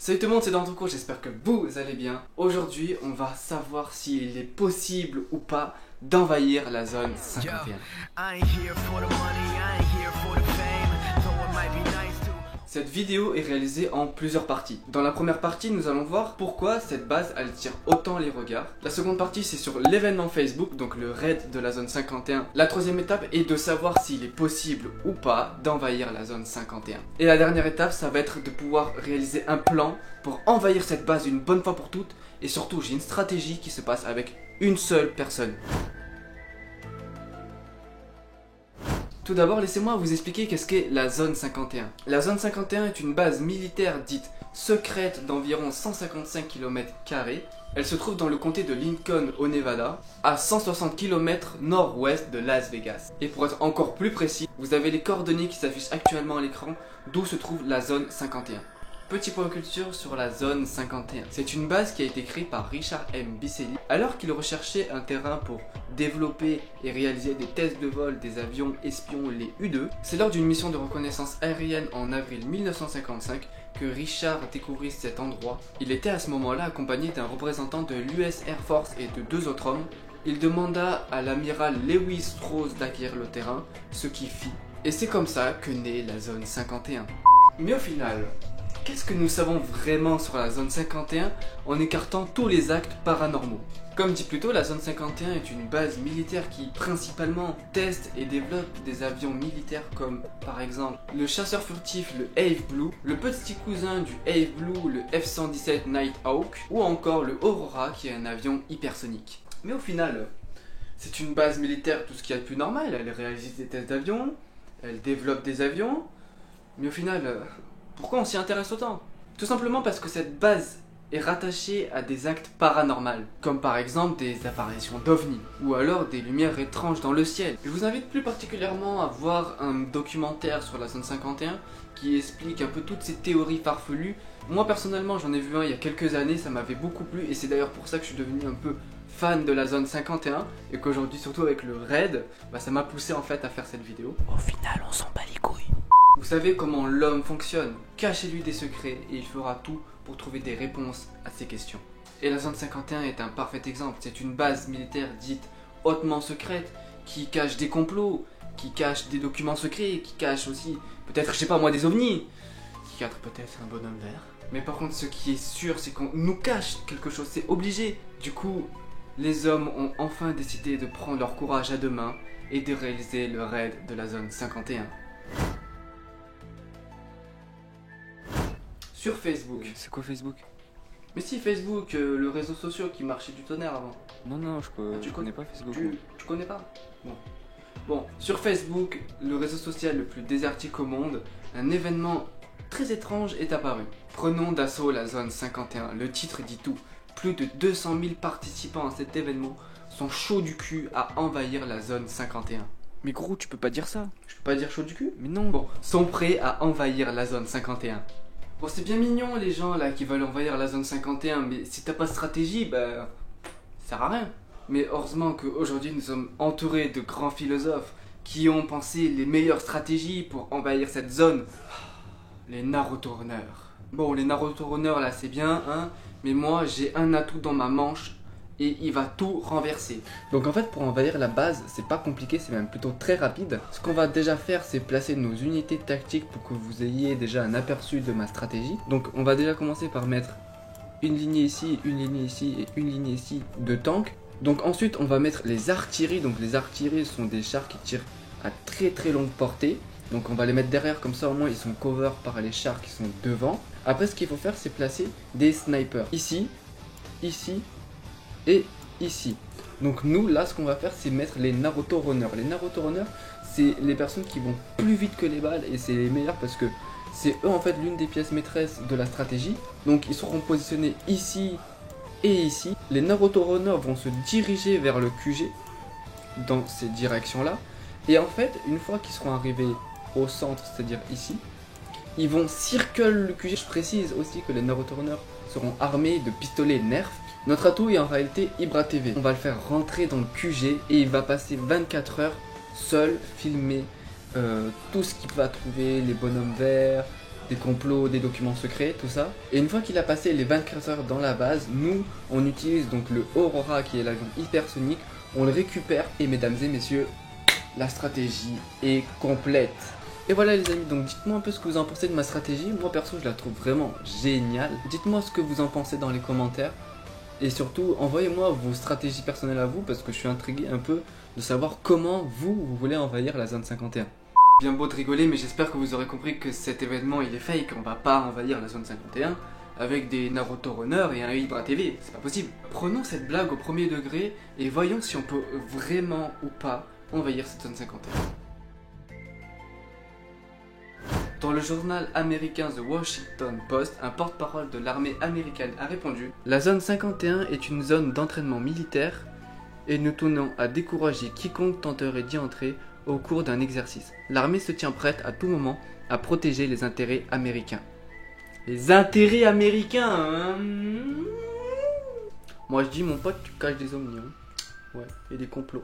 Salut tout le monde, c'est Dantroko, j'espère que vous allez bien. Aujourd'hui, on va savoir s'il est possible ou pas d'envahir la zone 51. Cette vidéo est réalisée en plusieurs parties. Dans la première partie, nous allons voir pourquoi cette base attire autant les regards. La seconde partie, c'est sur l'événement Facebook, donc le raid de la zone 51. La troisième étape est de savoir s'il est possible ou pas d'envahir la zone 51. Et la dernière étape, ça va être de pouvoir réaliser un plan pour envahir cette base une bonne fois pour toutes. Et surtout, j'ai une stratégie qui se passe avec une seule personne. Tout d'abord, laissez-moi vous expliquer qu'est-ce qu'est la zone 51. La zone 51 est une base militaire dite secrète d'environ 155 km². Elle se trouve dans le comté de Lincoln au Nevada, à 160 km nord-ouest de Las Vegas. Et pour être encore plus précis, vous avez les coordonnées qui s'affichent actuellement à l'écran d'où se trouve la zone 51. Petit point culture sur la zone 51. C'est une base qui a été créée par Richard M. Biselli alors qu'il recherchait un terrain pour développer et réaliser des tests de vol des avions espions, les U-2. C'est lors d'une mission de reconnaissance aérienne en avril 1955 que Richard découvrit cet endroit. Il était à ce moment-là accompagné d'un représentant de l'US Air Force et de deux autres hommes. Il demanda à l'amiral Lewis Strauss d'acquérir le terrain, ce qu'il fit. Et c'est comme ça que naît la zone 51. Mais au final, qu'est-ce que nous savons vraiment sur la zone 51 en écartant tous les actes paranormaux? Comme dit plus tôt, la zone 51 est une base militaire qui principalement teste et développe des avions militaires comme par exemple le chasseur furtif, le Ave Blue, le petit cousin du Ave Blue, le F-117 Nighthawk ou encore le Aurora qui est un avion hypersonique. Mais au final, c'est une base militaire tout ce qu'il y a de plus normal, elle réalise des tests d'avions, elle développe des avions, mais au final, pourquoi on s'y intéresse autant? Tout simplement parce que cette base est rattachée à des actes paranormaux, comme par exemple des apparitions d'ovnis, ou alors des lumières étranges dans le ciel. Je vous invite plus particulièrement à voir un documentaire sur la zone 51 qui explique un peu toutes ces théories farfelues. Moi personnellement j'en ai vu un il y a quelques années, ça m'avait beaucoup plu et c'est d'ailleurs pour ça que je suis devenu un peu fan de la zone 51 et qu'aujourd'hui surtout avec le raid, ça m'a poussé en fait à faire cette vidéo. Au final on s'en bat les couilles. Vous savez comment l'homme fonctionne, cachez-lui des secrets et il fera tout pour trouver des réponses à ces questions. Et la zone 51 est un parfait exemple, c'est une base militaire dite hautement secrète qui cache des complots, qui cache des documents secrets, qui cache aussi peut-être, je sais pas moi, des ovnis, qui cache peut-être un bonhomme vert. Mais par contre ce qui est sûr c'est qu'on nous cache quelque chose, c'est obligé. Du coup, les hommes ont enfin décidé de prendre leur courage à deux mains et de réaliser le raid de la zone 51. Sur Facebook. C'est quoi Facebook? Mais si, Facebook, le réseau social qui marchait du tonnerre avant. Non, je connais pas Facebook. Tu connais pas? Bon, sur Facebook, le réseau social le plus désertique au monde, un événement très étrange est apparu. Prenons d'assaut la zone 51, le titre dit tout. Plus de 200 000 participants à cet événement sont chauds du cul à envahir la zone 51. Mais gros, tu peux pas dire ça. Je peux pas dire chaud du cul? Mais non. Bon, sont prêts à envahir la zone 51. Bon, c'est bien mignon les gens là qui veulent envahir la zone 51, mais si t'as pas de stratégie, ça sert à rien. Mais heureusement qu'aujourd'hui nous sommes entourés de grands philosophes qui ont pensé les meilleures stratégies pour envahir cette zone. Les Naruto Runners. Bon, les Naruto Runners là c'est bien, hein, mais moi j'ai un atout dans ma manche et il va tout renverser. Donc en fait pour envahir la base c'est pas compliqué, c'est même plutôt très rapide. Ce qu'on va déjà faire c'est placer nos unités tactiques pour que vous ayez déjà un aperçu de ma stratégie. Donc on va déjà commencer par mettre une lignée ici, une lignée ici et une lignée ici de tanks. Donc ensuite on va mettre les artilleries, donc les artilleries sont des chars qui tirent à très longue portée. Donc on va les mettre derrière, comme ça au moins ils sont cover par les chars qui sont devant. Après ce qu'il faut faire c'est placer des snipers ici, ici et ici. Donc nous là ce qu'on va faire c'est mettre les Naruto Runners. Les Naruto Runners c'est les personnes qui vont plus vite que les balles et c'est les meilleurs parce que c'est eux en fait l'une des pièces maîtresses de la stratégie. Donc ils seront positionnés ici et ici. Les Naruto Runners vont se diriger vers le QG dans ces directions là. Et en fait une fois qu'ils seront arrivés au centre, c'est-à-dire ici, ils vont circle le QG. Je précise aussi que les Naruto Runners seront armés de pistolets Nerf. Notre atout est en réalité Ibra TV. On va le faire rentrer dans le QG et il va passer 24 heures seul, filmer tout ce qu'il va trouver, les bonhommes verts, des complots, des documents secrets, tout ça. Et une fois qu'il a passé les 24 heures dans la base, nous, on utilise donc le Aurora qui est l'avion hypersonique, on le récupère et mesdames et messieurs, la stratégie est complète. Et voilà les amis, donc dites-moi un peu ce que vous en pensez de ma stratégie. Moi perso je la trouve vraiment géniale. Dites-moi ce que vous en pensez dans les commentaires. Et surtout envoyez-moi vos stratégies personnelles à vous, parce que je suis intrigué un peu de savoir comment vous voulez envahir la zone 51. Bien beau de rigoler, mais j'espère que vous aurez compris que cet événement il est fake. On va pas envahir la zone 51 avec des Naruto Runner et un Hydra TV, c'est pas possible. Prenons cette blague au premier degré et voyons si on peut vraiment ou pas envahir cette zone 51. Dans le journal américain The Washington Post, un porte-parole de l'armée américaine a répondu « La zone 51 est une zone d'entraînement militaire et nous tenons à décourager quiconque tenterait d'y entrer au cours d'un exercice. L'armée se tient prête à tout moment à protéger les intérêts américains. » Les intérêts américains, hein. Moi je dis mon pote, tu caches des omnis, hein. Ouais, et des complots.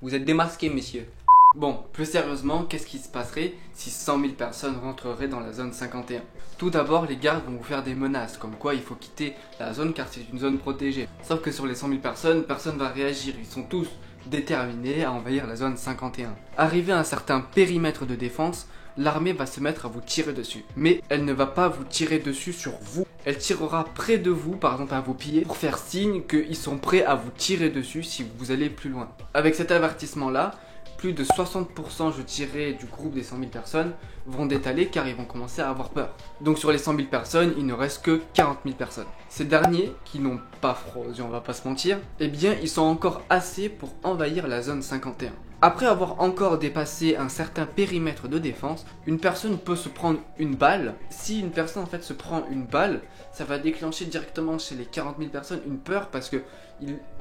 Vous êtes démasqués messieurs. Bon, plus sérieusement, qu'est-ce qui se passerait si 100 000 personnes rentreraient dans la zone 51? Tout d'abord, les gardes vont vous faire des menaces, comme quoi il faut quitter la zone car c'est une zone protégée. Sauf que sur les 100 000 personnes, personne va réagir, ils sont tous déterminés à envahir la zone 51. Arrivé à un certain périmètre de défense, l'armée va se mettre à vous tirer dessus. Mais elle ne va pas vous tirer dessus sur vous. Elle tirera près de vous, par exemple à vos pieds, pour faire signe qu'ils sont prêts à vous tirer dessus si vous allez plus loin. Avec cet avertissement-là, plus de 60% je dirais du groupe des 100 000 personnes vont détaler car ils vont commencer à avoir peur. Donc sur les 100 000 personnes, il ne reste que 40 000 personnes. Ces derniers, qui n'ont pas froid aux yeux, on va pas se mentir, eh bien ils sont encore assez pour envahir la zone 51. Après avoir encore dépassé un certain périmètre de défense, une personne peut se prendre une balle. Si une personne en fait se prend une balle, ça va déclencher directement chez les 40 000 personnes une peur parce que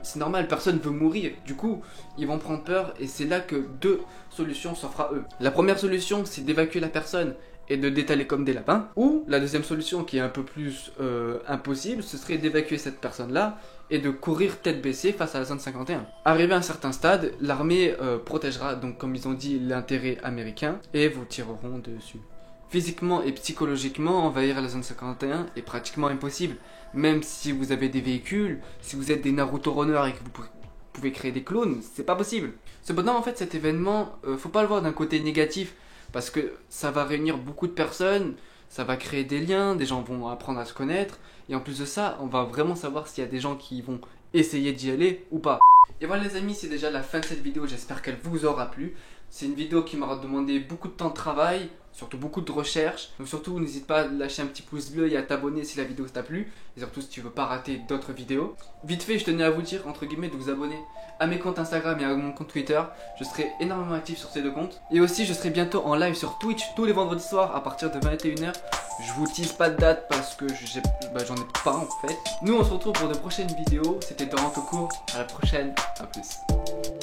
c'est normal, personne veut mourir. Du coup, ils vont prendre peur et c'est là que deux solutions s'offrent à eux. La première solution, c'est d'évacuer la personne et de détaler comme des lapins. Ou la deuxième solution qui est un peu plus impossible, ce serait d'évacuer cette personne-là et de courir tête baissée face à la zone 51. Arrivé à un certain stade, l'armée protégera, donc comme ils ont dit, l'intérêt américain et vous tireront dessus. Physiquement et psychologiquement, envahir la zone 51 est pratiquement impossible. Même si vous avez des véhicules, si vous êtes des Naruto Runner et que vous pouvez créer des clones, c'est pas possible. Cependant, en fait, cet événement, faut pas le voir d'un côté négatif, parce que ça va réunir beaucoup de personnes, ça va créer des liens, des gens vont apprendre à se connaître, et en plus de ça, on va vraiment savoir s'il y a des gens qui vont essayer d'y aller ou pas. Et voilà les amis, c'est déjà la fin de cette vidéo, j'espère qu'elle vous aura plu. C'est une vidéo qui m'aura demandé beaucoup de temps de travail, surtout beaucoup de recherche. Donc surtout n'hésite pas à lâcher un petit pouce bleu et à t'abonner si la vidéo t'a plu. Et surtout si tu veux pas rater d'autres vidéos. Vite fait, je tenais à vous dire, entre guillemets, de vous abonner à mes comptes Instagram et à mon compte Twitter. Je serai énormément actif sur ces deux comptes. Et aussi je serai bientôt en live sur Twitch tous les vendredis soirs à partir de 21h. Je vous tease pas de date parce que j'en ai pas en fait. Nous on se retrouve pour de prochaines vidéos. C'était Doran tout court, à la prochaine, à plus.